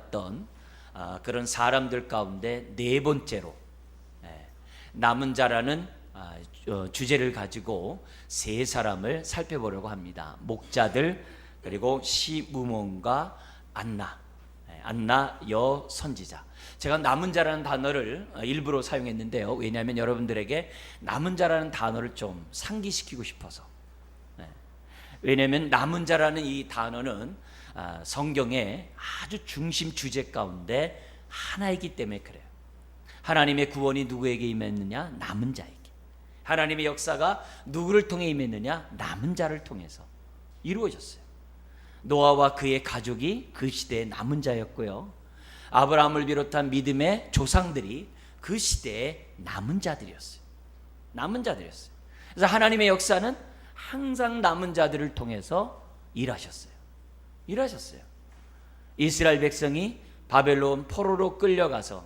받았던 그런 사람들 가운데 네 번째로 남은 자라는 주제를 가지고 세 사람을 살펴보려고 합니다. 목자들, 그리고 시므몬과 안나 여선지자. 제가 남은 자라는 단어를 일부러 사용했는데요, 왜냐하면 여러분들에게 남은 자라는 단어를 좀 상기시키고 싶어서. 왜냐하면 남은 자라는 이 단어는 성경의 아주 중심 주제 가운데 하나이기 때문에 그래요. 하나님의 구원이 누구에게 임했느냐? 남은 자에게. 하나님의 역사가 누구를 통해 임했느냐? 남은 자를 통해서 이루어졌어요. 노아와 그의 가족이 그 시대의 남은 자였고요, 아브라함을 비롯한 믿음의 조상들이 그 시대의 남은 자들이었어요. 남은 자들이었어요. 그래서 하나님의 역사는 항상 남은 자들을 통해서 일하셨어요. 이스라엘 백성이 바벨론 포로로 끌려가서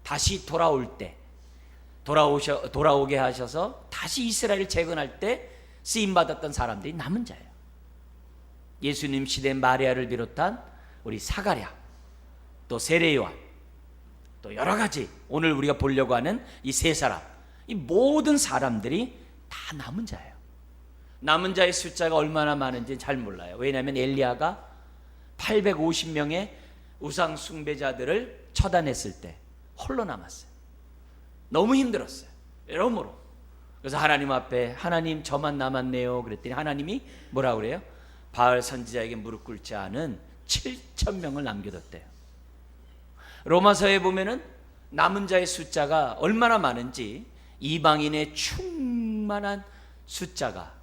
다시 돌아오게 하셔서 다시 이스라엘을 재건할 때 쓰임받았던 사람들이 남은 자예요. 예수님 시대 마리아를 비롯한 우리 사가랴, 또 세례요한, 또 여러 가지 오늘 우리가 보려고 하는 이 세 사람, 이 모든 사람들이 다 남은 자예요. 남은 자의 숫자가 얼마나 많은지 잘 몰라요. 왜냐하면 엘리야가 850명의 우상 숭배자들을 처단했을 때 홀로 남았어요. 너무 힘들었어요, 여러모로. 그래서 하나님 앞에, 하나님 저만 남았네요 그랬더니 하나님이 뭐라고 그래요? 바알 선지자에게 무릎 꿇지 않은 7,000명을 남겨뒀대요. 로마서에 보면은 남은 자의 숫자가 얼마나 많은지, 이방인의 충만한 숫자가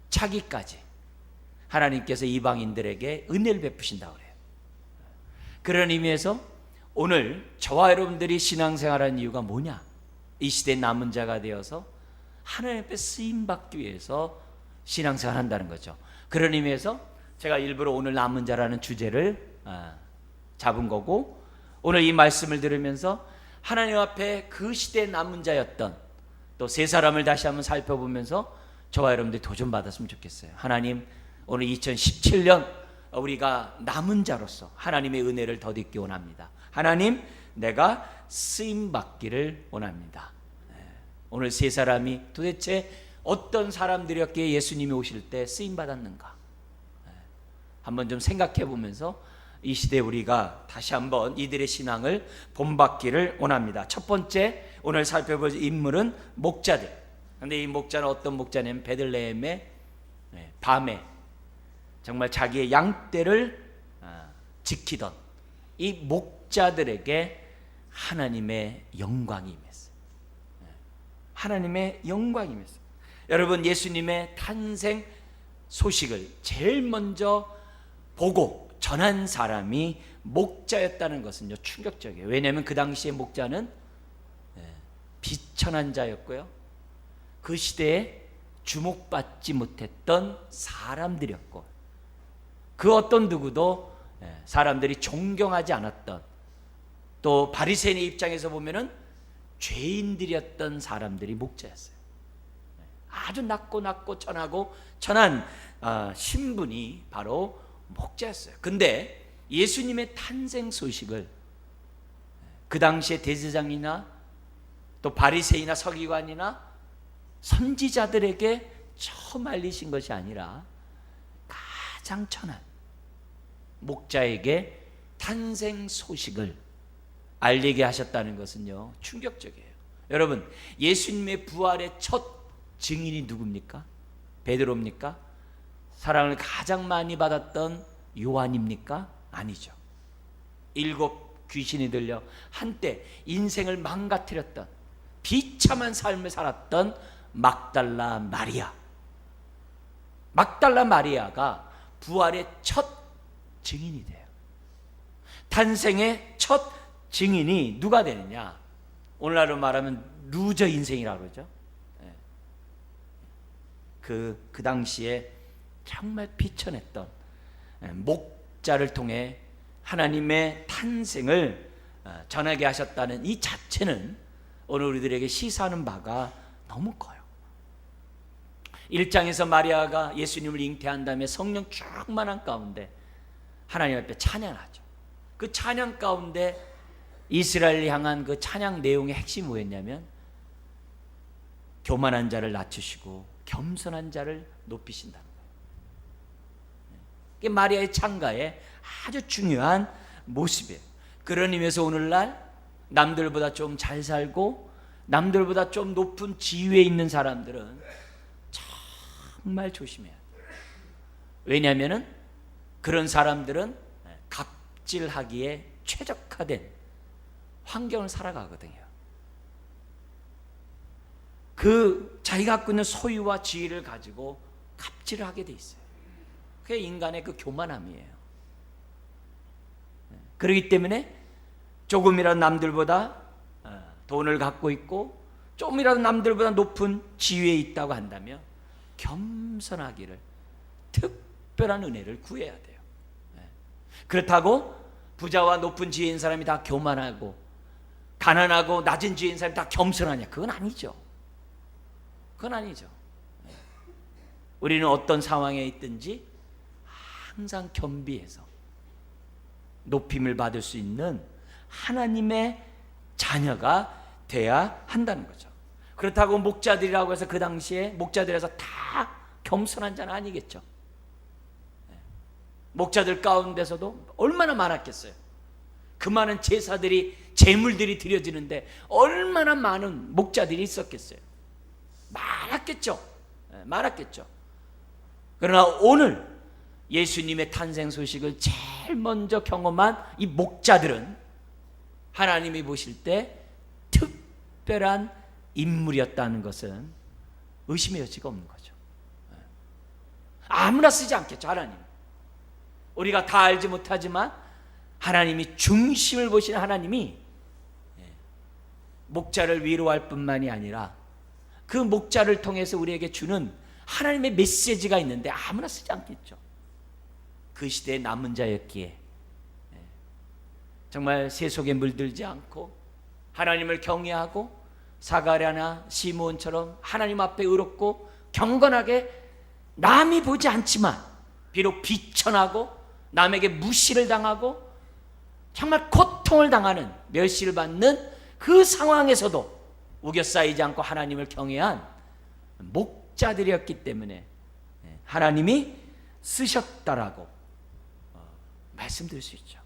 차기까지 하나님께서 이방인들에게 은혜를 베푸신다고 그래요. 그런 의미에서 오늘 저와 여러분들이 신앙생활하는 이유가 뭐냐? 이 시대의 남은 자가 되어서 하나님 앞에 쓰임받기 위해서 신앙생활 한다는 거죠. 그런 의미에서 제가 일부러 오늘 남은 자라는 주제를 잡은 거고, 오늘 이 말씀을 들으면서 하나님 앞에 그 시대의 남은 자였던 또 세 사람을 다시 한번 살펴보면서 저와 여러분들이 도전 받았으면 좋겠어요. 하나님, 오늘 2017년 우리가 남은 자로서 하나님의 은혜를 덧입기 원합니다. 하나님, 내가 쓰임받기를 원합니다. 오늘 세 사람이 도대체 어떤 사람들이었기에 예수님이 오실 때 쓰임받았는가 한번 좀 생각해 보면서 이 시대에 우리가 다시 한번 이들의 신앙을 본받기를 원합니다. 첫 번째 오늘 살펴볼 인물은 목자들. 그런데 이 목자는 어떤 목자냐면 베들레헴의 밤에 정말 자기의 양떼를 지키던 이 목자들에게 하나님의 영광이 임했어요. 하나님의 영광이 임했어요. 여러분, 예수님의 탄생 소식을 제일 먼저 보고 전한 사람이 목자였다는 것은요, 충격적이에요. 왜냐하면 그 당시에 목자는 비천한 자였고요, 그 시대에 주목받지 못했던 사람들이었고, 그 어떤 누구도 사람들이 존경하지 않았던, 또 바리새인의 입장에서 보면은 죄인들이었던 사람들이 목자였어요. 아주 낮고 천한 신분이 바로 목자였어요. 근데 예수님의 탄생 소식을 그 당시에 대제사장이나 또 바리새인이나 서기관이나 선지자들에게 처음 알리신 것이 아니라 가장 천한 목자에게 탄생 소식을 알리게 하셨다는 것은요, 충격적이에요. 여러분, 예수님의 부활의 첫 증인이 누굽니까? 베드로입니까? 사랑을 가장 많이 받았던 요한입니까? 아니죠. 7 귀신이 들려 한때 인생을 망가뜨렸던 비참한 삶을 살았던 막달라 마리아가 부활의 첫 증인이 돼요. 탄생의 첫 증인이 누가 되느냐? 오늘날로 말하면 루저 인생이라고 그러죠. 그 당시에 정말 비천했던 목자를 통해 하나님의 탄생을 전하게 하셨다는 이 자체는 오늘 우리들에게 시사하는 바가 너무 커요. 1장에서 마리아가 예수님을 잉태한 다음에 성령 충만한 가운데 하나님 앞에 찬양하죠. 그 찬양 가운데 이스라엘을 향한 그 찬양 내용의 핵심이 뭐였냐면 교만한 자를 낮추시고 겸손한 자를 높이신다는 거예요. 그게 마리아의 찬가의 아주 중요한 모습이에요. 그런 의미에서 오늘날 남들보다 좀 잘 살고 남들보다 좀 높은 지위에 있는 사람들은 정말 조심해야 돼요. 왜냐하면 그런 사람들은 갑질하기에 최적화된 환경을 살아가거든요. 그 자기가 갖고 있는 소유와 지위를 가지고 갑질을 하게 돼 있어요. 그게 인간의 그 교만함이에요. 그렇기 때문에 조금이라도 남들보다 돈을 갖고 있고 조금이라도 남들보다 높은 지위에 있다고 한다면 겸손하기를, 특별한 은혜를 구해야 돼요. 그렇다고 부자와 높은 지위에 있는 사람이 다 교만하고 가난하고 낮은 지위에 있는 사람이 다 겸손하냐? 그건 아니죠. 그건 아니죠. 우리는 어떤 상황에 있든지 항상 겸비해서 높임을 받을 수 있는 하나님의 자녀가 돼야 한다는 거죠. 그렇다고 목자들이라고 해서 그 당시에 목자들에서 다 겸손한 자는 아니겠죠. 목자들 가운데서도 얼마나 많았겠어요. 그 많은 제사들이, 제물들이 드려지는데 얼마나 많은 목자들이 있었겠어요. 많았겠죠. 많았겠죠. 그러나 오늘 예수님의 탄생 소식을 제일 먼저 경험한 이 목자들은 하나님이 보실 때 특별한 인물이었다는 것은 의심의 여지가 없는 거죠. 아무나 쓰지 않겠죠, 하나님. 우리가 다 알지 못하지만 하나님이 중심을 보시는 하나님이 목자를 위로할 뿐만이 아니라 그 목자를 통해서 우리에게 주는 하나님의 메시지가 있는데 아무나 쓰지 않겠죠. 그 시대의 남은 자였기에 정말 세속에 물들지 않고 하나님을 경외하고 사가랴나 시므온처럼 하나님 앞에 의롭고 경건하게 남이 보지 않지만 비록 비천하고 남에게 무시를 당하고 정말 고통을 당하는 멸시를 받는 그 상황에서도 우겨싸이지 않고 하나님을 경외한 목자들이었기 때문에 하나님이 쓰셨다라고 말씀드릴 수 있죠.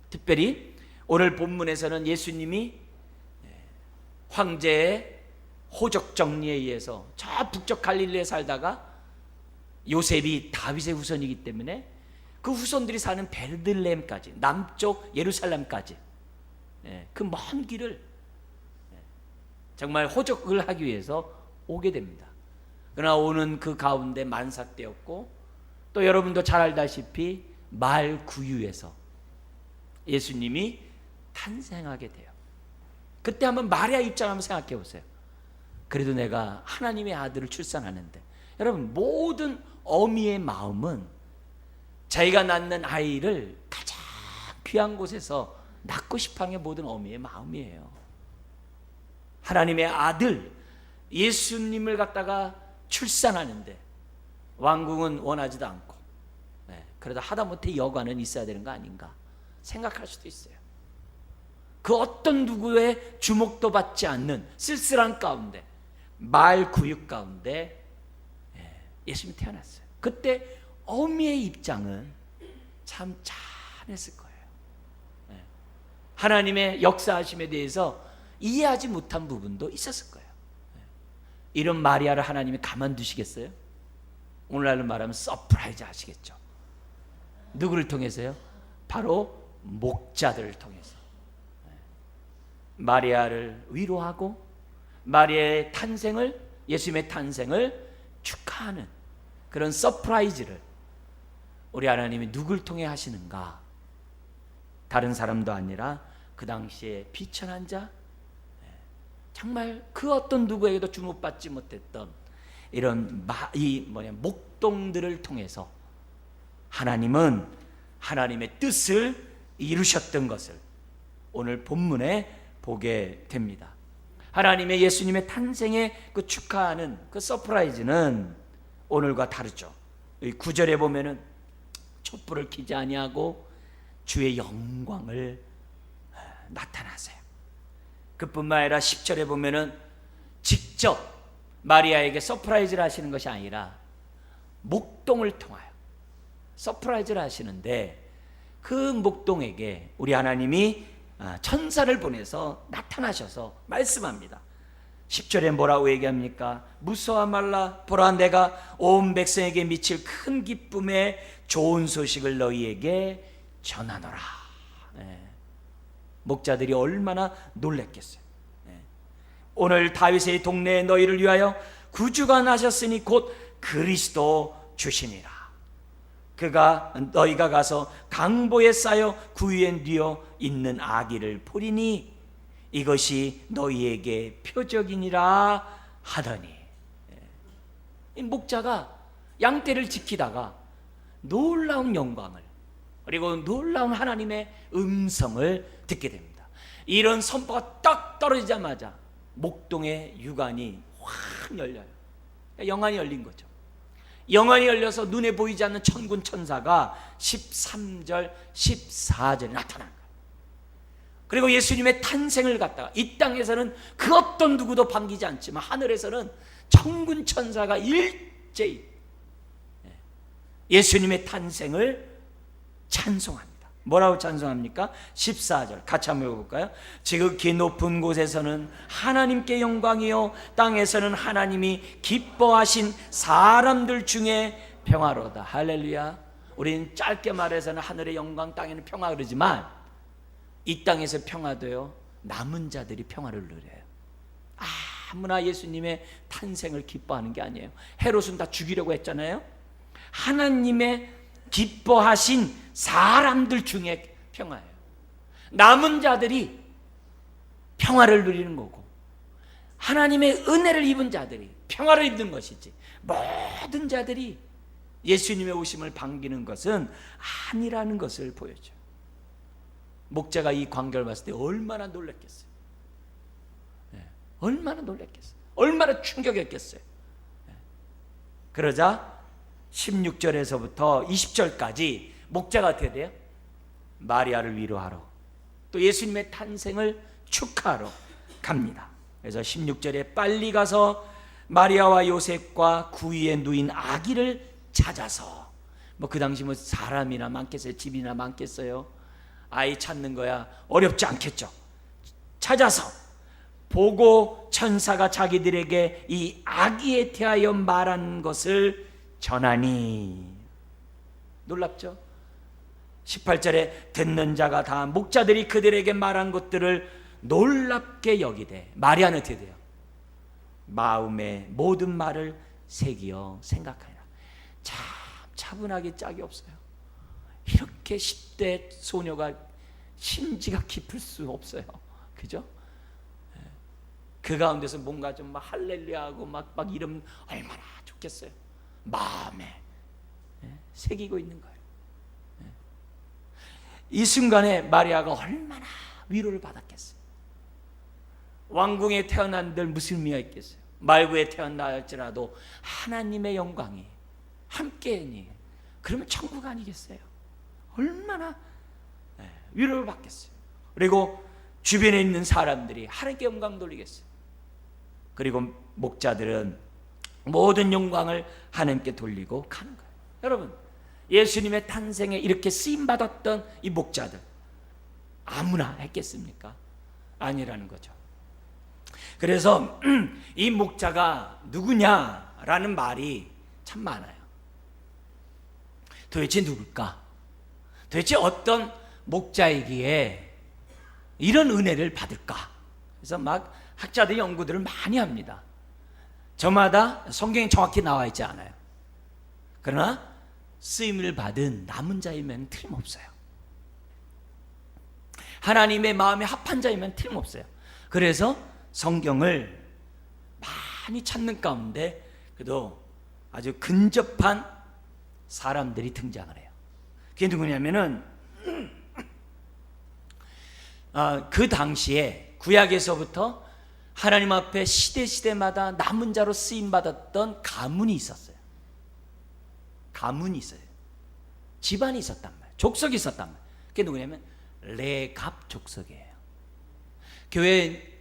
특별히 오늘 본문에서는 예수님이 황제의 호적 정리에 의해서 저 북쪽 갈릴리에 살다가 요셉이 다윗의 후손이기 때문에 그 후손들이 사는 베들레헴까지, 남쪽 예루살렘까지 그 먼 길을 정말 호적을 하기 위해서 오게 됩니다. 그러나 오는 그 가운데 만사 때였고 또 여러분도 잘 알다시피 말 구유에서 예수님이 탄생하게 돼요. 그때 한번 마리아 입장 한번 생각해 보세요. 그래도 내가 하나님의 아들을 출산하는데, 여러분 모든 어미의 마음은 자기가 낳는 아이를 가장 귀한 곳에서 낳고 싶어하는 게 모든 어미의 마음이에요. 하나님의 아들 예수님을 갖다가 출산하는데 왕궁은 원하지도 않고 그러다 하다못해 여관은 있어야 되는 거 아닌가 생각할 수도 있어요. 그 어떤 누구의 주목도 받지 않는 쓸쓸한 가운데, 말 구육 가운데 예수님이 태어났어요. 그때 어미의 입장은 참 찬했을 거예요. 하나님의 역사하심에 대해서 이해하지 못한 부분도 있었을 거예요. 이런 마리아를 하나님이 가만두시겠어요? 오늘날로 말하면 서프라이즈 하시겠죠. 누구를 통해서요? 바로 목자들을 통해서 마리아를 위로하고 마리아의 탄생을, 예수님의 탄생을 축하하는 그런 서프라이즈를 우리 하나님이 누굴 통해 하시는가? 다른 사람도 아니라 그 당시에 비천한 자, 정말 그 어떤 누구에게도 주목받지 못했던 이런 목동들을 통해서 하나님은 하나님의 뜻을 이루셨던 것을 오늘 본문에 보게 됩니다. 하나님의 예수님의 탄생에 그 축하하는 그 서프라이즈는 오늘과 다르죠. 이 9절에 보면은 촛불을 켜지 아니하고 주의 영광을 나타나세요. 그뿐만 아니라 10절에 보면은 직접 마리아에게 서프라이즈를 하시는 것이 아니라 목동을 통하여 서프라이즈를 하시는데, 그 목동에게 우리 하나님이 천사를 보내서 나타나셔서 말씀합니다. 10절에 뭐라고 얘기합니까? 무서워 말라, 보라 내가 온 백성에게 미칠 큰 기쁨의 좋은 소식을 너희에게 전하노라. 목자들이 얼마나 놀랬겠어요. 오늘 다윗의 동네에 너희를 위하여 구주가 나셨으니 곧 그리스도 주시니라. 그가 너희가 가서 강보에 쌓여 구유에 뉘어 있는 아기를 보리니 이것이 너희에게 표적이니라 하더니, 이 목자가 양떼를 지키다가 놀라운 영광을, 그리고 놀라운 하나님의 음성을 듣게 됩니다. 이런 선포가 딱 떨어지자마자 목동의 유관이 확 열려요. 영안이 열린 거죠. 영안이 열려서 눈에 보이지 않는 천군 천사가 13절 14절에 나타난 거예요. 그리고 예수님의 탄생을 갖다가 이 땅에서는 그 어떤 누구도 반기지 않지만 하늘에서는 천군 천사가 일제히 예수님의 탄생을 찬송합니다. 뭐라고 찬송합니까? 14절 같이 한번 읽어볼까요? 지극히 높은 곳에서는 하나님께 영광이요 땅에서는 하나님이 기뻐하신 사람들 중에 평화로다. 할렐루야. 우리는 짧게 말해서는 하늘의 영광, 땅에는 평화 그러지만 이 땅에서 평화도요, 남은 자들이 평화를 누려요. 아무나 예수님의 탄생을 기뻐하는 게 아니에요. 헤롯은 다 죽이려고 했잖아요. 하나님의 기뻐하신 사람들 중에 평화예요. 남은 자들이 평화를 누리는 거고, 하나님의 은혜를 입은 자들이 평화를 입는 것이지, 모든 자들이 예수님의 오심을 반기는 것은 아니라는 것을 보여줘요. 목자가 이 광경을 봤을 때 얼마나 놀랐겠어요. 얼마나 놀랐겠어요. 얼마나 충격했겠어요. 그러자 16절에서부터 20절까지 목자가 어떻게 돼요? 마리아를 위로하러, 또 예수님의 탄생을 축하하러 갑니다. 그래서 16절에 빨리 가서 마리아와 요셉과 구유에 누인 아기를 찾아서, 그 당시 사람이나 많겠어요? 집이나 많겠어요? 아이 찾는 거야 어렵지 않겠죠. 찾아서 보고 천사가 자기들에게 이 아기에 대하여 말한 것을 전하니. 놀랍죠? 18절에 듣는 자가 다 목자들이 그들에게 말한 것들을 놀랍게 여기되 마리아는 어떻게 돼요? 마음에 모든 말을 새기어 생각하니라. 참 차분하게 짝이 없어요. 이렇게 10대 소녀가 심지가 깊을 수 없어요. 그죠? 그 가운데서 뭔가 좀 막 할렐루야하고 막 이러면 얼마나 좋겠어요. 마음에 새기고 있는 거예요. 이 순간에 마리아가 얼마나 위로를 받았겠어요. 왕궁에 태어난들 무슨 의미가 있겠어요. 말구에 태어날지라도 하나님의 영광이 함께하니 그러면 천국 아니겠어요. 얼마나 위로를 받겠어요. 그리고 주변에 있는 사람들이 하나님께 영광 돌리겠어요. 그리고 목자들은 모든 영광을 하나님께 돌리고 가는 거예요. 여러분, 예수님의 탄생에 이렇게 쓰임받았던 이 목자들 아무나 했겠습니까? 아니라는 거죠. 그래서 이 목자가 누구냐라는 말이 참 많아요. 도대체 누굴까? 도대체 어떤 목자이기에 이런 은혜를 받을까? 그래서 막 학자들이 연구들을 많이 합니다. 저마다 성경에 정확히 나와 있지 않아요. 그러나 쓰임을 받은 남은 자이면 틀림없어요. 하나님의 마음에 합한 자이면 틀림없어요. 그래서 성경을 많이 찾는 가운데 그래도 아주 근접한 사람들이 등장을 해요. 그게 누구냐면은 그 당시에 구약에서부터 하나님 앞에 시대마다 남은 자로 쓰임받았던 가문이 있었어요. 가문이 있어요. 집안이 있었단 말이에요. 족속이 있었단 말이에요. 그게 누구냐면 레갑 족속이에요. 교회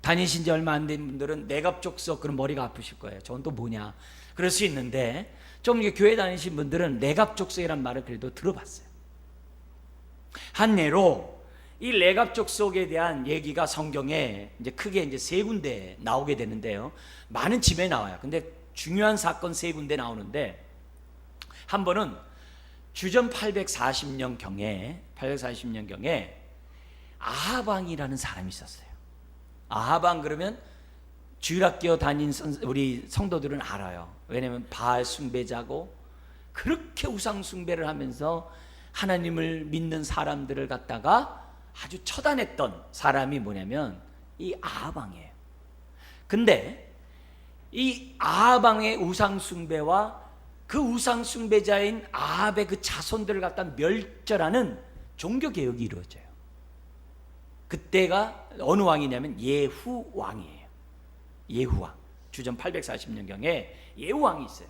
다니신 지 얼마 안 된 분들은 레갑 족속, 그럼 머리가 아프실 거예요. 저건 또 뭐냐 그럴 수 있는데, 좀 교회 다니신 분들은 레갑 족속이란 말을 그래도 들어봤어요. 한 예로 이 레갑 족속에 대한 얘기가 성경에 이제 크게 이제 세 군데 나오게 되는데요. 많은 집에 나와요. 근데 중요한 사건 세 군데 나오는데, 한 번은 주전 840년경에 아합 왕이라는 사람이 있었어요. 아합 왕 그러면 주일학교 다닌 우리 성도들은 알아요. 왜냐하면 바알 숭배자고 그렇게 우상 숭배를 하면서 하나님을 믿는 사람들을 갖다가 아주 처단했던 사람이 뭐냐면 이 아합 왕이에요. 근데 이 아합 왕의 우상 숭배와 그 우상 숭배자인 아합의 그 자손들을 갖다 멸절하는 종교 개혁이 이루어져요. 그때가 어느 왕이냐면 예후 왕이에요. 예후 왕. 주전 840년경에 예후 왕이 있어요.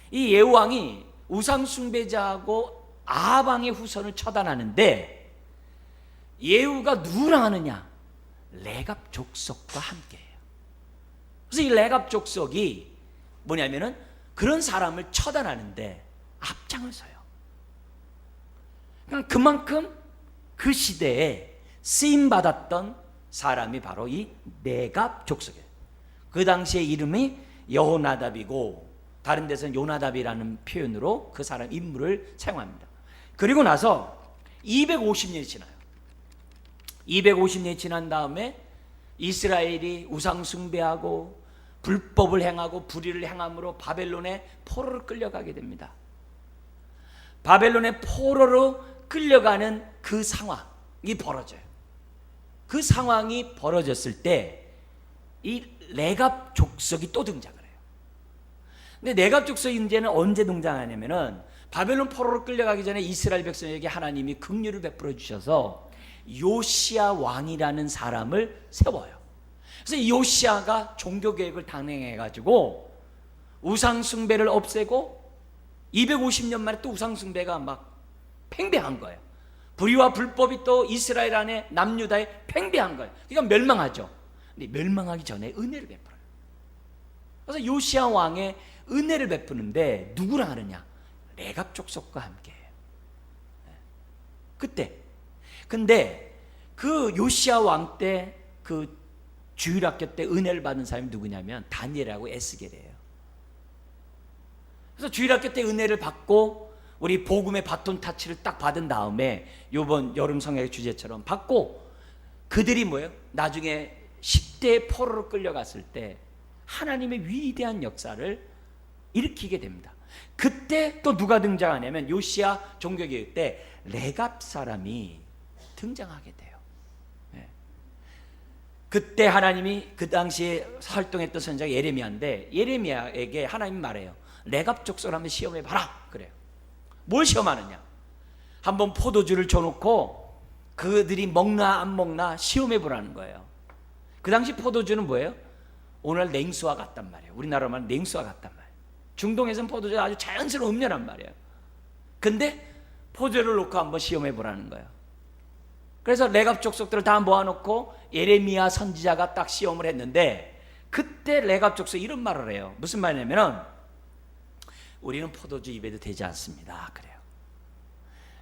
이 예후 왕이 우상 숭배자하고 아합 왕의 후손을 처단하는데, 예후가 누구랑 하느냐? 레갑 족속과 함께해요. 그래서 이 레갑 족속이 뭐냐면은 그런 사람을 처단하는데 앞장을 서요. 그러니까 그만큼 그 시대에 쓰임 받았던 사람이 바로 이 레갑 족속이에요. 그 당시에 이름이 여호나답이고, 다른 데서는 요나답이라는 표현으로 그 사람 인물을 사용합니다. 그리고 나서 250년이 지나요. 250년이 지난 다음에 이스라엘이 우상 숭배하고 불법을 행하고 불의를 행함으로 바벨론의 포로로 끌려가게 됩니다. 바벨론의 포로로 끌려가는 그 상황이 벌어져요. 그 상황이 벌어졌을 때 이 레갑 족속이 또 등장을 해요. 근데 레갑 족속이 이제는 언제 등장하냐면은 바벨론 포로로 끌려가기 전에 이스라엘 백성에게 하나님이 긍휼을 베풀어 주셔서 요시야 왕이라는 사람을 세워요. 그래서 이 요시야가 종교개혁을 단행해가지고 우상숭배를 없애고 250년 만에 또 우상숭배가 막 팽배한 거예요. 불의와 불법이 또 이스라엘 안에 남유다에 팽배한 거예요. 그러니까 멸망하죠. 근데 멸망하기 전에 은혜를 베풀어요. 그래서 요시야 왕의 은혜를 베푸는데 누구랑 하느냐? 레갑 족속과 함께해요. 그때 근데 그 요시야 왕 때 그 주일학교 때 은혜를 받은 사람이 누구냐면 다니엘하고 에스겔이에요. 그래서 주일학교 때 은혜를 받고 우리 복음의 바톤 타치를 딱 받은 다음에 이번 여름 성경의 주제처럼 받고, 그들이 뭐예요? 나중에 10대 포로로 끌려갔을 때 하나님의 위대한 역사를 일으키게 됩니다. 그때 또 누가 등장하냐면 요시야 종교개혁 때 레갑 사람이 등장하게 돼요. 그때 하나님이 그 당시에 활동했던 선지자가 예레미야인데, 예레미야에게 하나님이 말해요. 레갑 족속을 한번 시험해봐라 그래요. 뭘 시험하느냐? 한번 포도주를 줘놓고 그들이 먹나 안 먹나 시험해보라는 거예요. 그 당시 포도주는 뭐예요? 오늘 냉수와 같단 말이에요. 우리나라로 말하면 냉수와 같단 말이에요. 중동에서는 포도주가 아주 자연스러운 음료란 말이에요. 근데 포도주를 놓고 한번 시험해보라는 거예요. 그래서 레갑 족속들을 다 모아놓고 예레미야 선지자가 딱 시험을 했는데, 그때 레갑 족속이 이런 말을 해요. 무슨 말이냐면 우리는 포도주 입에도 되지 않습니다 그래요.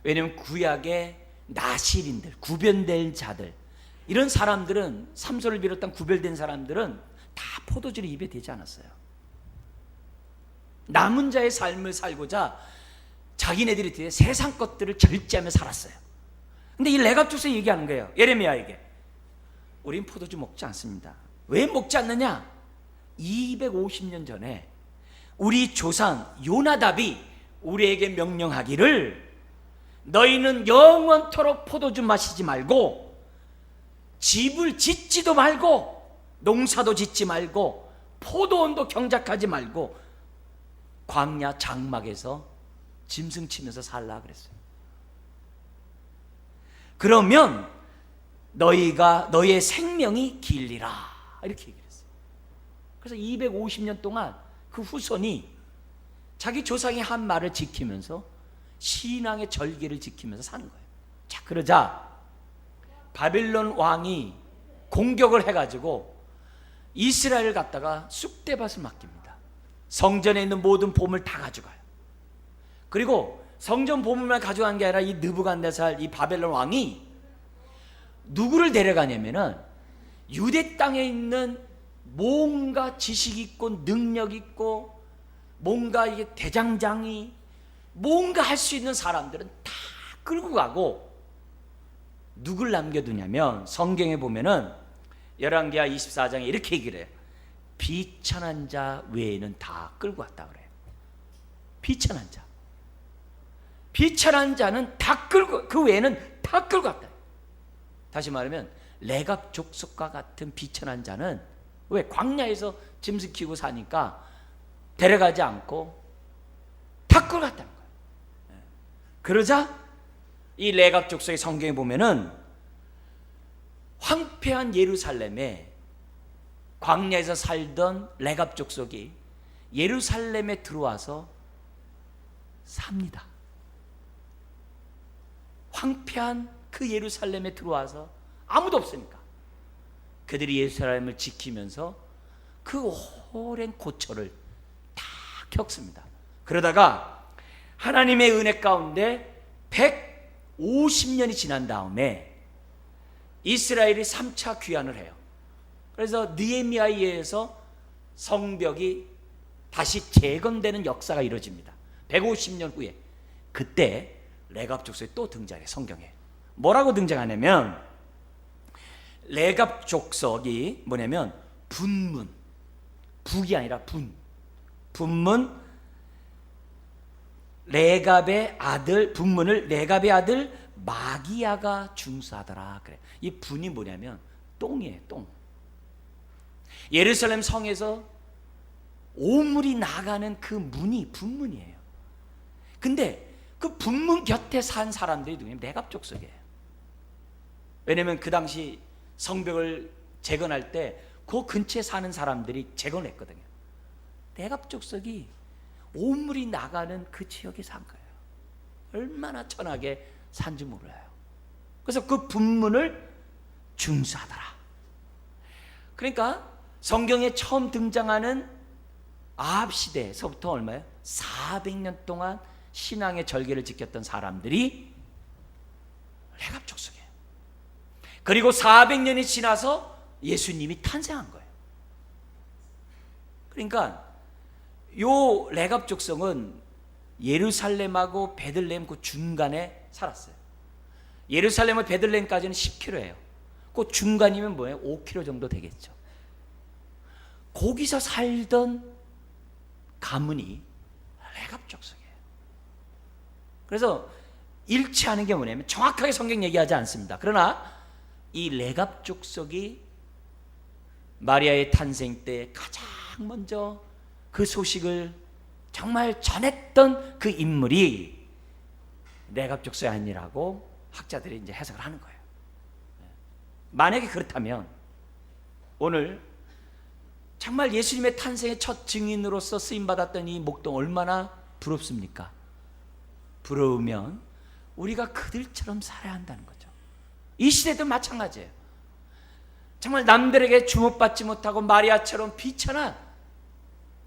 왜냐하면 구약의 나실인들, 구별된 자들, 이런 사람들은, 삼손을 비롯한 구별된 사람들은 다 포도주를 입에 대지 않았어요. 남은 자의 삶을 살고자 자기네들이 세상 것들을 절제하며 살았어요. 근데 이 레갑 족속이 얘기하는 거예요. 예레미야에게 우린 포도주 먹지 않습니다. 왜 먹지 않느냐? 250년 전에 우리 조상 요나답이 우리에게 명령하기를 너희는 영원토록 포도주 마시지 말고 집을 짓지도 말고 농사도 짓지 말고 포도원도 경작하지 말고 광야 장막에서 짐승 치면서 살라 그랬어요. 그러면 너희의 생명이 길리라 이렇게 얘기를 했어요. 그래서 250년 동안 그 후손이 자기 조상이 한 말을 지키면서 신앙의 절기를 지키면서 사는 거예요. 자, 그러자 바빌론 왕이 공격을 해가지고 이스라엘을 갖다가 쑥대밭을 맡깁니다. 성전에 있는 모든 보물 다 가져가요. 그리고 성전 보물만 가져간 게 아니라 이 느부갓네살 이 바벨론 왕이 누구를 데려가냐면은 유대 땅에 있는 뭔가 지식 있고 능력 있고 뭔가 이게 대장장이 뭔가 할 수 있는 사람들은 다 끌고 가고 누굴 남겨두냐면 성경에 보면은 열왕기하 24장에 이렇게 얘기를 해요. 비천한 자 외에는 다 끌고 갔다 그래요. 비천한 자. 비천한 자는 다 끌고, 그 외에는 다 끌고 갔다. 다시 말하면 레갑 족속과 같은 비천한 자는 왜 광야에서 짐승 키우고 사니까 데려가지 않고 다 끌고 갔다는 거예요. 그러자 이 레갑 족속의 성경에 보면은 황폐한 예루살렘에 광야에서 살던 레갑 족속이 예루살렘에 들어와서 삽니다. 황폐한 그 예루살렘에 들어와서 아무도 없으니까 그들이 예루살렘을 지키면서 그 오랜 고초를 다 겪습니다. 그러다가 하나님의 은혜 가운데 150년이 지난 다음에 이스라엘이 3차 귀환을 해요. 그래서 느헤미야에 의해서 성벽이 다시 재건되는 역사가 이루어집니다. 150년 후에 그때 레갑 족속이 또 등장해. 성경에 뭐라고 등장하냐면 레갑 족속이 뭐냐면 분문, 북이 아니라 분문 레갑의 아들, 분문을 레갑의 아들 마기야가 중수하더라 그래. 이 분이 뭐냐면 똥이에요. 똥. 예루살렘 성에서 오물이 나가는 그 문이 분문이에요. 근데 그 분문 곁에 산 사람들이 누구냐면 레갑 족속이에요. 왜냐면 그 당시 성벽을 재건할 때 그 근처에 사는 사람들이 재건을 했거든요. 레갑 족속이 오물이 나가는 그 지역에 산 거예요. 얼마나 천하게 산지 몰라요. 그래서 그 분문을 중수하더라. 그러니까 성경에 처음 등장하는 아합 시대에서부터 얼마예요? 400년 동안 신앙의 절개를 지켰던 사람들이 레갑 족속이에요. 그리고 400년이 지나서 예수님이 탄생한 거예요. 그러니까 요 레갑 족속은 예루살렘하고 베들레헴 그 중간에 살았어요. 예루살렘과 베들레헴까지는 10km예요. 그 중간이면 뭐예요? 5km 정도 되겠죠. 거기서 살던 가문이 레갑 족속이에요. 그래서 일치하는 게 뭐냐면 정확하게 성경 얘기하지 않습니다. 그러나 이 레갑 족속이 마리아의 탄생 때 가장 먼저 그 소식을 정말 전했던 그 인물이 레갑 족속이 아니라고 학자들이 이제 해석을 하는 거예요. 만약에 그렇다면 오늘 정말 예수님의 탄생의 첫 증인으로서 쓰임받았던 이 목동 얼마나 부럽습니까? 부러우면 우리가 그들처럼 살아야 한다는 거죠. 이 시대도 마찬가지예요. 정말 남들에게 주목받지 못하고 마리아처럼 비천한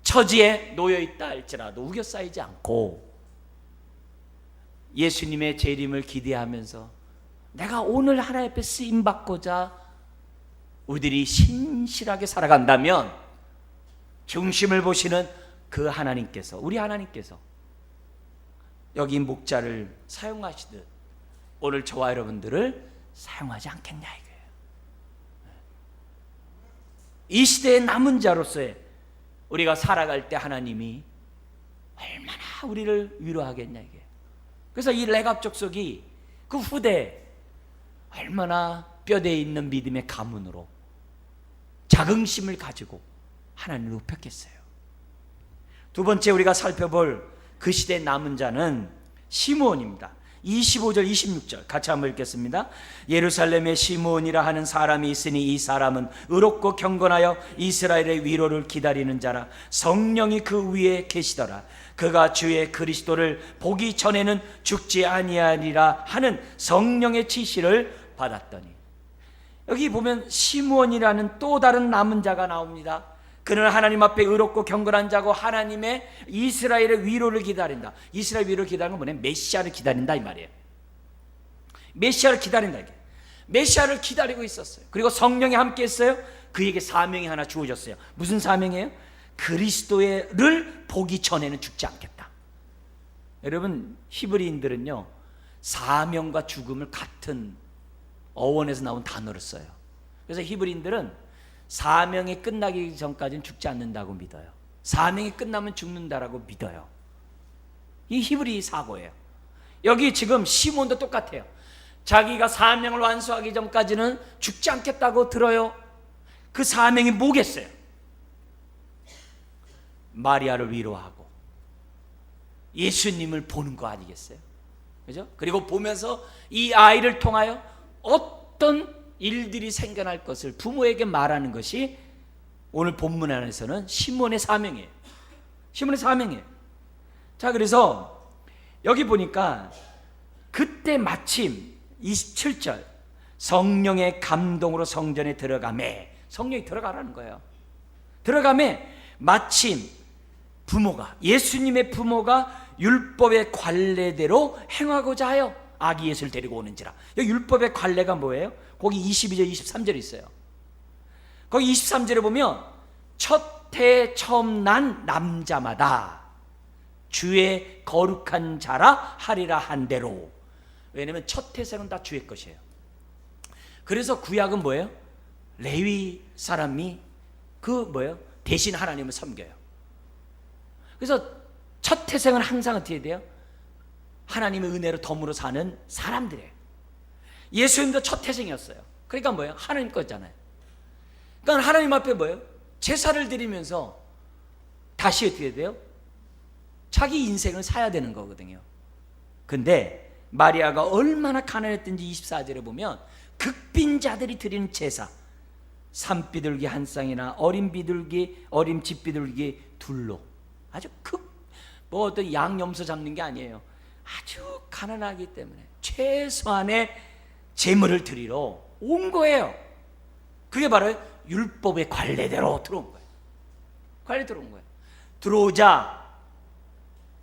처지에 놓여있다 할지라도 우겨싸이지 않고 예수님의 재림을 기대하면서 내가 오늘 하나님 앞에 쓰임받고자 우리들이 신실하게 살아간다면 중심을 보시는 그 하나님께서, 우리 하나님께서 여기 목자를 사용하시듯 오늘 저와 여러분들을 사용하지 않겠냐 이거예요. 이 시대의 남은 자로서의 우리가 살아갈 때 하나님이 얼마나 우리를 위로하겠냐 이게. 그래서 이 레갑 족속이 그 후대 얼마나 뼈대에 있는 믿음의 가문으로 자긍심을 가지고 하나님을 높였겠어요. 두 번째 우리가 살펴볼 그 시대의 남은 자는 시므온입니다. 25절 26절 같이 한번 읽겠습니다. 예루살렘에 시므온이라 하는 사람이 있으니 이 사람은 의롭고 경건하여 이스라엘의 위로를 기다리는 자라. 성령이 그 위에 계시더라. 그가 주의 그리스도를 보기 전에는 죽지 아니하리라 하는 성령의 지시를 받았더니, 여기 보면 시므온이라는 또 다른 남은 자가 나옵니다. 그는 하나님 앞에 의롭고 경건한 자고 하나님의 이스라엘의 위로를 기다린다. 이스라엘 위로를 기다리는 건 뭐냐? 메시아를 기다린다 이 말이에요. 메시아를 기다린다 이게. 메시아를 기다리고 있었어요. 그리고 성령이 함께 했어요. 그에게 사명이 하나 주어졌어요. 무슨 사명이에요? 그리스도를 보기 전에는 죽지 않겠다. 여러분, 히브리인들은요 사명과 죽음을 같은 어원에서 나온 단어를 써요. 그래서 히브리인들은 사명이 끝나기 전까지는 죽지 않는다고 믿어요. 사명이 끝나면 죽는다라고 믿어요. 이 히브리 사고예요. 여기 지금 시몬도 똑같아요. 자기가 사명을 완수하기 전까지는 죽지 않겠다고 들어요. 그 사명이 뭐겠어요? 마리아를 위로하고 예수님을 보는 거 아니겠어요? 그죠? 그리고 보면서 이 아이를 통하여 어떤 일들이 생겨날 것을 부모에게 말하는 것이 오늘 본문 안에서는 시몬의 사명이에요. 시몬의 사명이에요. 자, 그래서 여기 보니까 그때 마침 27절 성령의 감동으로 성전에 들어가매, 성령이 들어가라는 거예요. 들어가매 마침 부모가, 예수님의 부모가 율법의 관례대로 행하고자 하여 아기 예수를 데리고 오는지라. 여기 율법의 관례가 뭐예요? 거기 22절 23절 있어요. 거기 23절에 보면 첫 해 처음 난 남자마다 주의 거룩한 자라 하리라 한 대로. 왜냐하면 첫 태생은 다 주의 것이에요. 그래서 구약은 뭐예요? 레위 사람이 대신 하나님을 섬겨요. 그래서 첫 태생은 항상 어떻게 돼요? 하나님의 은혜로 덤으로 사는 사람들이에요. 예수님도 첫 태생이었어요. 그러니까 뭐예요? 하나님 거잖아요. 그러니까 하나님 앞에 뭐예요? 제사를 드리면서 다시 어떻게 돼요? 자기 인생을 사야 되는 거거든요. 근데 마리아가 얼마나 가난했던지 24절에 보면 극빈자들이 드리는 제사, 산비둘기 한 쌍이나 어린 집비둘기 둘로, 아주 어떤 양염소 잡는 게 아니에요. 아주 가난하기 때문에 최소한의 제물을 드리러 온 거예요. 그게 바로 율법의 관례대로 들어온 거예요. 관례 들어온 거예요. 들어오자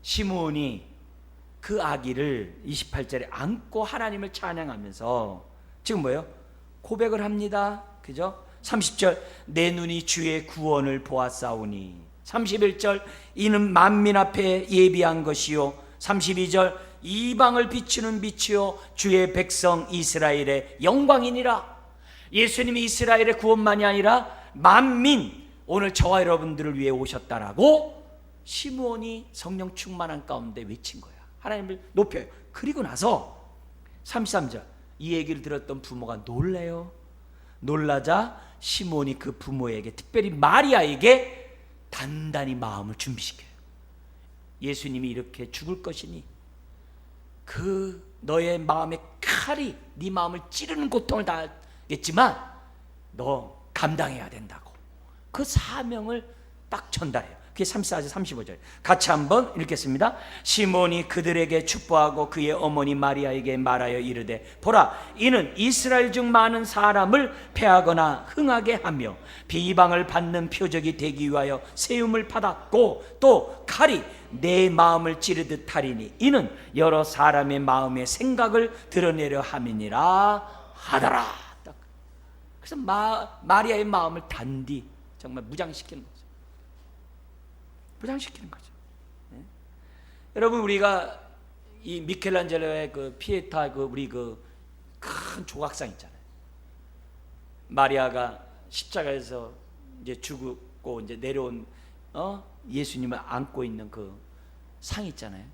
시므온이 그 아기를 28절에 안고 하나님을 찬양하면서 지금 뭐예요? 고백을 합니다. 그죠? 30절 내 눈이 주의 구원을 보았사오니, 31절 이는 만민 앞에 예비한 것이요, 32절 이방을 비추는 빛이요 주의 백성 이스라엘의 영광이니라. 예수님이 이스라엘의 구원만이 아니라 만민, 오늘 저와 여러분들을 위해 오셨다라고 시므온이 성령 충만한 가운데 외친 거야. 하나님을 높여요. 그리고 나서 33절 이 얘기를 들었던 부모가 놀래요. 놀라자 시므온이 그 부모에게, 특별히 마리아에게 단단히 마음을 준비시켜요. 예수님이 이렇게 죽을 것이니 그 너의 마음의 칼이 네 마음을 찌르는 고통을 당하겠지만 너 감당해야 된다고 그 사명을 딱 전달해요. 그게 34절 35절 같이 한번 읽겠습니다. 시몬이 그들에게 축복하고 그의 어머니 마리아에게 말하여 이르되 보라, 이는 이스라엘 중 많은 사람을 패하거나 흥하게 하며 비방을 받는 표적이 되기 위하여 세움을 받았고 또 칼이 내 마음을 찌르듯 하리니 이는 여러 사람의 마음의 생각을 드러내려 함이니라 하더라. 그래서 마리아의 마음을 단디 정말 무장시키는 거죠. 무장시키는 거죠. 네? 여러분, 우리가 이 미켈란젤로의 그 피에타 우리 큰 조각상 있잖아요. 마리아가 십자가에서 이제 죽고 이제 내려온 예수님을 안고 있는 그 상 있잖아요.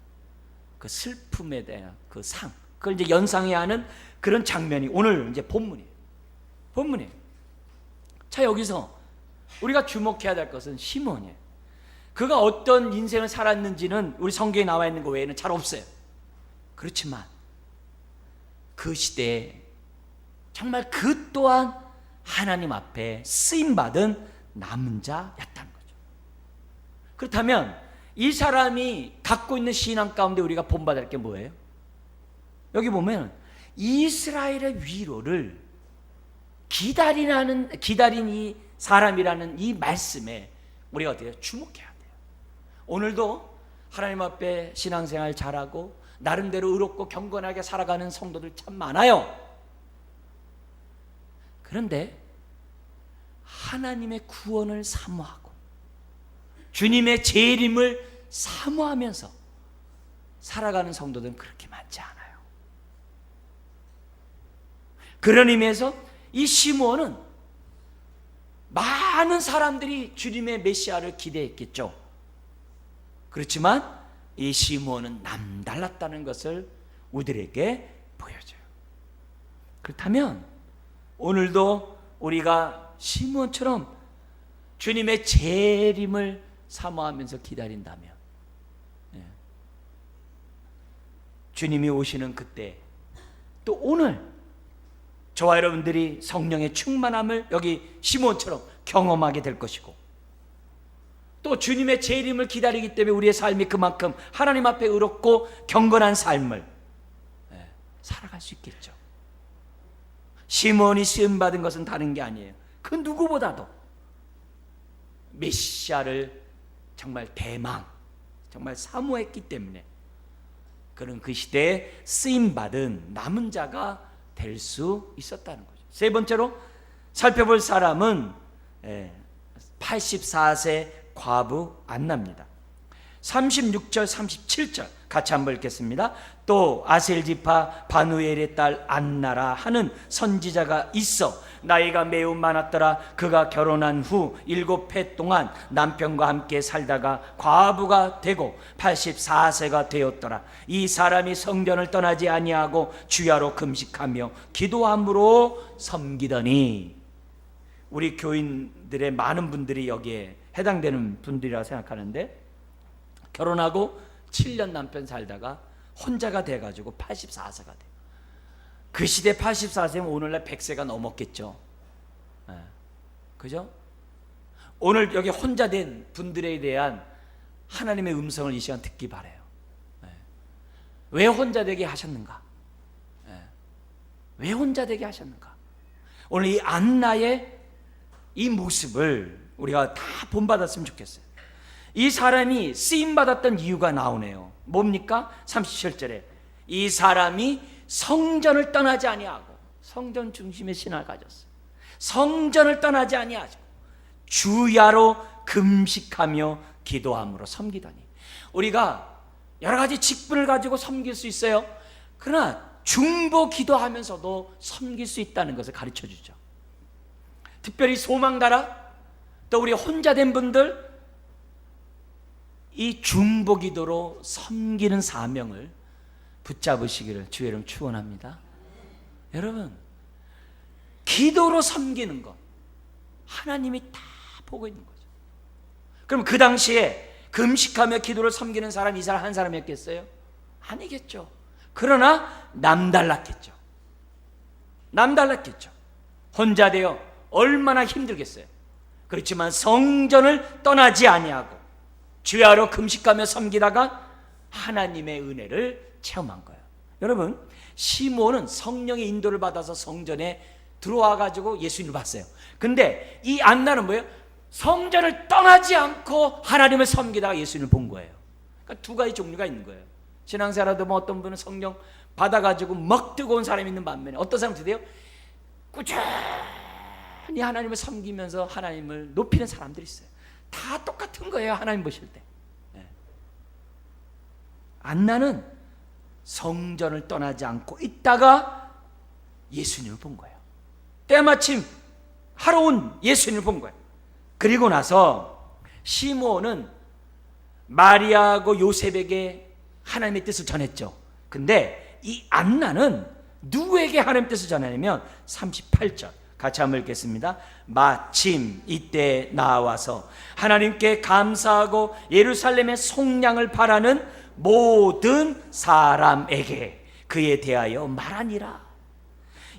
그 슬픔에 대한 그 상, 그걸 이제 연상해야 하는 그런 장면이 오늘 이제 본문이에요. 자, 여기서 우리가 주목해야 될 것은 시몬이에요. 그가 어떤 인생을 살았는지는 우리 성경에 나와 있는 것 외에는 잘 없어요. 그렇지만 그 시대에 정말 그 또한 하나님 앞에 쓰임받은 남은 자였다는 거죠. 그렇다면 이 사람이 갖고 있는 신앙 가운데 우리가 본받을 게 뭐예요? 여기 보면 이스라엘의 위로를 기다린 이 사람이라는 이 말씀에 우리가 어떻게 주목해야 돼요. 오늘도 하나님 앞에 신앙생활 잘하고 나름대로 의롭고 경건하게 살아가는 성도들 참 많아요. 그런데 하나님의 구원을 사모하고 주님의 재림을 사모하면서 살아가는 성도들은 그렇게 많지 않아요. 그런 의미에서 이 시므온은 많은 사람들이 주님의 메시아를 기대했겠죠. 그렇지만 이 시므온은 남달랐다는 것을 우리들에게 보여줘요. 그렇다면 오늘도 우리가 시므온처럼 주님의 재림을 사모하면서 기다린다면, 주님이 오시는 그때, 또 오늘 저와 여러분들이 성령의 충만함을 여기 시므온처럼 경험하게 될 것이고, 또 주님의 재림을 기다리기 때문에 우리의 삶이 그만큼 하나님 앞에 의롭고 경건한 삶을 살아갈 수 있겠죠. 시므온이 시험받은 것은 다른 게 아니에요. 그 누구보다도 메시아를 정말 대망, 정말 사모했기 때문에 그는 그 시대에 쓰임받은 남은 자가 될 수 있었다는 거죠. 세 번째로 살펴볼 사람은 84세 과부 안나입니다. 36절 37절 같이 한번 읽겠습니다. 또 아셀 지파 바누엘의 딸 안나라 하는 선지자가 있어 나이가 매우 많았더라. 그가 결혼한 후 7해 동안 남편과 함께 살다가 과부가 되고 84세가 되었더라. 이 사람이 성전을 떠나지 아니하고 주야로 금식하며 기도함으로 섬기더니, 우리 교인들의 많은 분들이 여기에 해당되는 분들이라 생각하는데, 결혼하고 7년 남편 살다가 혼자가 돼가지고 84세가 돼요. 그 시대 84세면 오늘날 100세가 넘었겠죠. 그죠? 오늘 여기 혼자 된 분들에 대한 하나님의 음성을 이 시간 듣기 바라요. 왜 혼자 되게 하셨는가? 왜 혼자 되게 하셨는가? 오늘 이 안나의 이 모습을 우리가 다 본받았으면 좋겠어요. 이 사람이 쓰임받았던 이유가 나오네요. 뭡니까? 37절에 이 사람이 성전을 떠나지 아니하고, 성전 중심의 신앙을 가졌어요. 성전을 떠나지 아니하고 주야로 금식하며 기도함으로 섬기더니, 우리가 여러 가지 직분을 가지고 섬길 수 있어요. 그러나 중보 기도하면서도 섬길 수 있다는 것을 가르쳐 주죠. 특별히 소망가라, 또 우리 혼자 된 분들, 이 중보 기도로 섬기는 사명을 붙잡으시기를 주의 이름 축원합니다. 여러분, 기도로 섬기는 것 하나님이 다 보고 있는 거죠. 그럼 그 당시에 금식하며 기도를 섬기는 사람, 이 사람 한 사람이었겠어요? 아니겠죠. 그러나 남달랐겠죠. 남달랐겠죠. 혼자 되어 얼마나 힘들겠어요. 그렇지만 성전을 떠나지 아니하고 주야로 금식하며 섬기다가 하나님의 은혜를 체험한 거예요. 여러분, 시므온은 성령의 인도를 받아서 성전에 들어와 가지고 예수님을 봤어요. 근데 이 안나는 뭐예요? 성전을 떠나지 않고 하나님을 섬기다가 예수님을 본 거예요. 그러니까 두 가지 종류가 있는 거예요. 신앙생활도 뭐 어떤 분은 성령 받아가지고 막 뜨거운 사람이 있는 반면에 어떤 사람도 돼요? 꾸준히 하나님을 섬기면서 하나님을 높이는 사람들이 있어요. 다 똑같은 거예요. 하나님 보실 때. 안나는 성전을 떠나지 않고 있다가 예수님을 본 거예요. 때마침 하러 온 예수님을 본 거예요. 그리고 나서 시므온은 마리아하고 요셉에게 하나님의 뜻을 전했죠. 근데 이 안나는 누구에게 하나님의 뜻을 전하냐면 38절 같이 한번 읽겠습니다. 마침 이때 나와서 하나님께 감사하고 예루살렘의 속량을 바라는 모든 사람에게 그에 대하여 말하니라.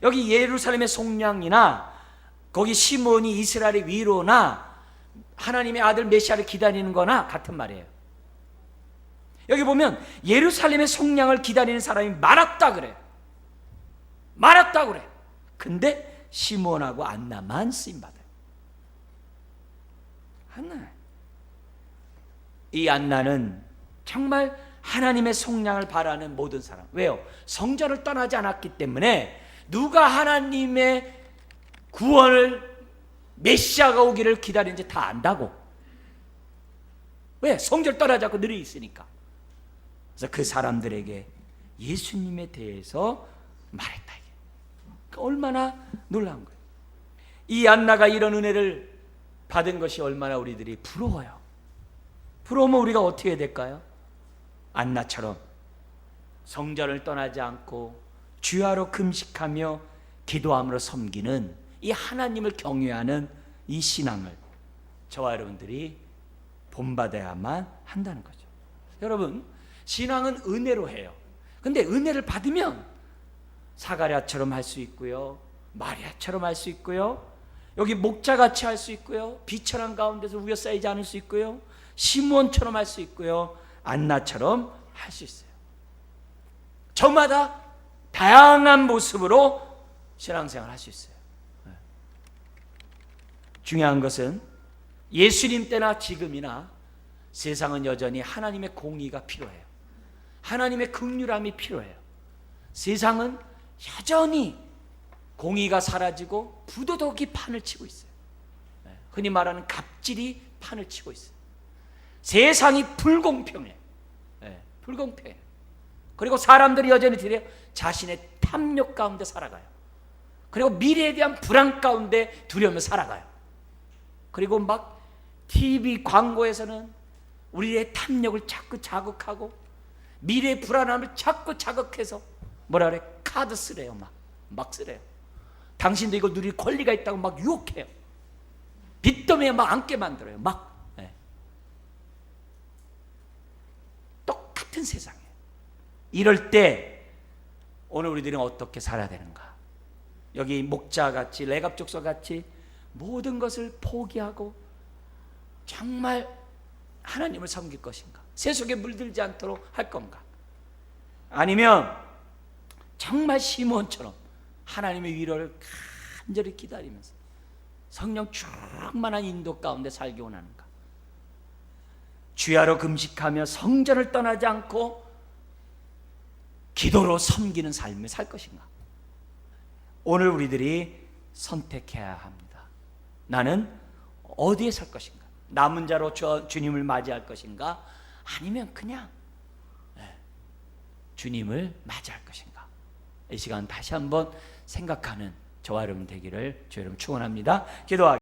여기 예루살렘의 속량이나 거기 시몬이 이스라엘의 위로나 하나님의 아들 메시아를 기다리는 거나 같은 말이에요. 여기 보면 예루살렘의 속량을 기다리는 사람이 많았다 그래요. 많았다 그래. 근데 시몬하고 안나만 쓰임받아요. 안나. 이 안나는 정말 하나님의 속량을 바라는 모든 사람. 왜요? 성전을 떠나지 않았기 때문에 누가 하나님의 구원을 메시아가 오기를 기다리는지 다 안다고. 왜? 성전을 떠나지 않고 늘 있으니까. 그래서 그 사람들에게 예수님에 대해서 말했다. 얼마나 놀라운 거예요. 이 안나가 이런 은혜를 받은 것이 얼마나 우리들이 부러워요. 부러우면 우리가 어떻게 해야 될까요? 안나처럼 성전을 떠나지 않고 주야로 금식하며 기도함으로 섬기는 이 하나님을 경외하는 이 신앙을 저와 여러분들이 본받아야만 한다는 거죠. 여러분, 신앙은 은혜로 해요. 근데 은혜를 받으면 사가랴처럼 할 수 있고요, 마리아처럼 할 수 있고요, 여기 목자같이 할 수 있고요, 비천한 가운데서 우겨싸이지 않을 수 있고요, 시므온처럼 할 수 있고요, 안나처럼 할 수 있어요. 저마다 다양한 모습으로 신앙생활 할 수 있어요. 중요한 것은 예수님 때나 지금이나 세상은 여전히 하나님의 공의가 필요해요. 하나님의 긍휼함이 필요해요. 세상은 여전히 공의가 사라지고 부도덕이 판을 치고 있어요. 흔히 말하는 갑질이 판을 치고 있어요. 세상이 불공평해. 불공평해. 그리고 사람들이 여전히 들여 자신의 탐욕 가운데 살아가요. 그리고 미래에 대한 불안 가운데 두려우며 살아가요. 그리고 막 TV 광고에서는 우리의 탐욕을 자꾸 자극하고 미래의 불안함을 자꾸 자극해서 뭐라 그래? 카드 쓰래요. 막 쓰래요. 당신도 이거 누릴 권리가 있다고 막 유혹해요. 빚더미에 막 앉게 만들어요. 막. 똑같은 세상이에요. 이럴 때 오늘 우리들은 어떻게 살아야 되는가? 여기 목자같이 레갑족속같이 모든 것을 포기하고 정말 하나님을 섬길 것인가? 세속에 물들지 않도록 할 건가? 아니면 정말 시몬처럼 하나님의 위로를 간절히 기다리면서 성령 충만한 인도 가운데 살기 원하는가? 주야로 금식하며 성전을 떠나지 않고 기도로 섬기는 삶을 살 것인가? 오늘 우리들이 선택해야 합니다. 나는 어디에 살 것인가? 남은 자로 주님을 맞이할 것인가? 아니면 그냥 주님을 맞이할 것인가? 이 시간 다시 한번 생각하는 저와 여러분 되기를 주 여러분 축원합니다. 기도하겠습니다.